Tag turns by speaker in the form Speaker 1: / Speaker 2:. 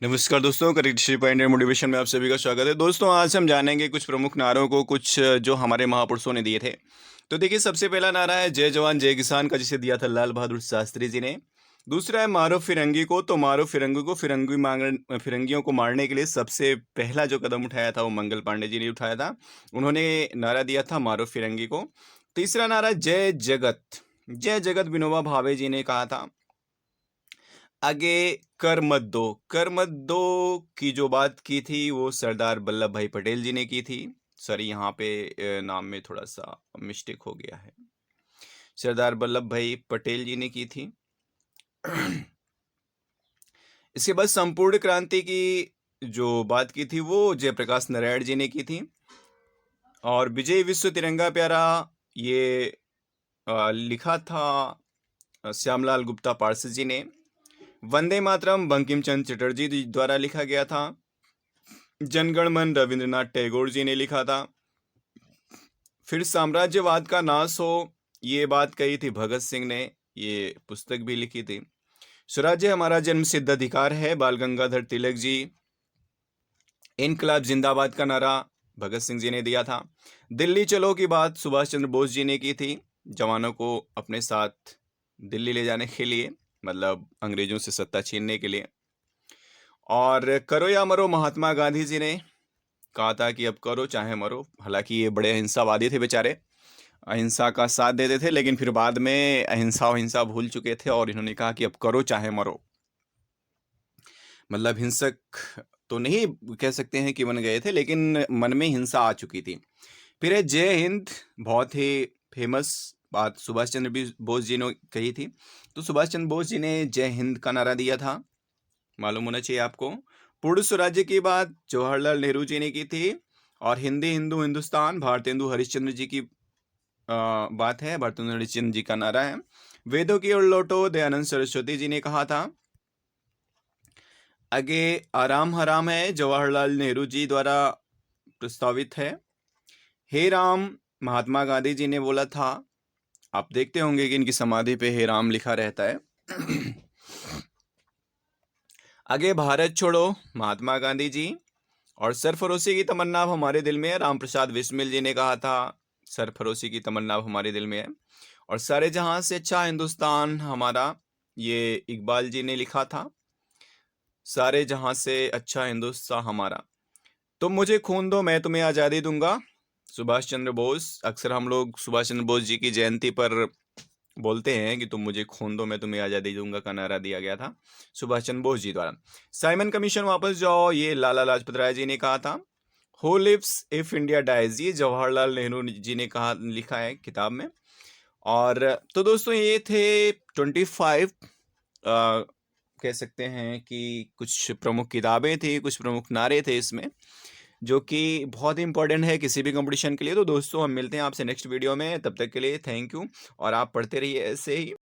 Speaker 1: नमस्कार दोस्तों, correct point motivation में आप सभी का स्वागत है। दोस्तों, आज हम जानेंगे कुछ प्रमुख नारों को, कुछ जो हमारे महापुरुषों ने दिए थे। तो देखिए, सबसे पहला नारा है जय जवान जय किसान का, जिसे दिया था लाल बहादुर शास्त्री जी ने। दूसरा है मारो फिरंगी को, तो मारो फिरंगी को, फिरंगियों को मारने के लिए सबसे पहला जो कदम उठाया था वो मंगल पांडे जी ने उठाया था। उन्होंने नारा दिया था मारो फिरंगी को। तीसरा नारा जय जगत विनोबा भावे जी ने कहा था। आगे कर मत दो की जो बात की थी वो सरदार वल्लभ भाई पटेल जी ने की थी। सॉरी, यहाँ पे नाम में थोड़ा सा मिस्टेक हो गया है। सरदार वल्लभ भाई पटेल जी ने की थी। इसके बाद संपूर्ण क्रांति की जो बात की थी वो जयप्रकाश नारायण जी ने की थी। और विजय विश्व तिरंगा प्यारा, ये लिखा था श्यामलाल गुप्ता पारसी जी ने। वंदे मातरम बंकिम चंद्र चटर्जी द्वारा लिखा गया था। जनगण मन रविंद्रनाथ टैगोर जी ने लिखा था। फिर साम्राज्यवाद का नाश हो, ये बात कही थी भगत सिंह ने, ये पुस्तक भी लिखी थी। स्वराज्य हमारा जन्म सिद्ध अधिकार है, बाल गंगाधर तिलक जी। इनकलाब जिंदाबाद का नारा भगत सिंह जी ने दिया था। दिल्ली चलो की बात सुभाष चंद्र बोस जी ने की थी, जवानों को अपने साथ दिल्ली ले जाने के लिए, मतलब अंग्रेजों से सत्ता छीनने के लिए। और करो या मरो, महात्मा गांधी जी ने कहा था कि अब करो चाहे मरो। हालांकि ये बड़े अहिंसावादी थे बेचारे, अहिंसा का साथ देते थे, लेकिन फिर बाद में अहिंसा भूल चुके थे और इन्होंने कहा कि अब करो चाहे मरो। मतलब हिंसक तो नहीं कह सकते हैं कि बन गए थे, लेकिन मन में हिंसा आ चुकी थी। फिर है जय हिंद, बहुत ही फेमस बात सुभाष चंद्र बोस जी ने कही थी। तो सुभाष चंद्र बोस जी ने जय हिंद का नारा दिया था, मालूम होना चाहिए आपको। पूर्ण स्वराज्य की बात जवाहरलाल नेहरू जी ने की थी। और हिंदी हिंदू हिंदुस्तान भारतेंदु हरिश्चंद्र जी की बात है, भारतेंदु हरिश्चंद्र जी का नारा है। वेदों की ओर लौटो, दयानंद सरस्वती जी ने कहा था। आगे आराम हराम है, जवाहरलाल नेहरू जी द्वारा प्रस्तावित है। हे राम, महात्मा गांधी जी ने बोला था। आप देखते होंगे कि इनकी समाधि पे हे राम लिखा रहता है। आगे भारत छोड़ो, महात्मा गांधी जी। और सरफरोशी की तमन्ना अब हमारे दिल में है, राम प्रसाद बिस्मिल जी ने कहा था सरफरोशी की तमन्ना अब हमारे दिल में है। और सारे जहां से अच्छा हिंदुस्तान हमारा, ये इकबाल जी ने लिखा था। सारे जहां से अच्छा हिंदुस्तान हमारा, तुम मुझे खून दो मैं तुम्हें आज़ादी दूंगा। सुभाष चंद्र बोस, अक्सर हम लोग सुभाष चंद्र बोस जी की जयंती पर बोलते हैं कि तुम मुझे खून दो मैं तुम्हें आज़ादी दूंगा का नारा दिया गया था सुभाष चंद्र बोस जी द्वारा। साइमन कमीशन वापस जाओ, ये लाला लाजपत राय जी ने कहा था। Who lives if India dies, ये जवाहरलाल नेहरू जी ने कहा, लिखा है किताब में। और तो दोस्तों, ये थे 25 कह सकते हैं कि कुछ प्रमुख किताबें थी, कुछ प्रमुख नारे थे इसमें, जो कि बहुत ही इंपॉर्टेंट है किसी भी कंपटीशन के लिए। तो दोस्तों, हम मिलते हैं आपसे नेक्स्ट वीडियो में, तब तक के लिए थैंक यू। और आप पढ़ते रहिए ऐसे ही।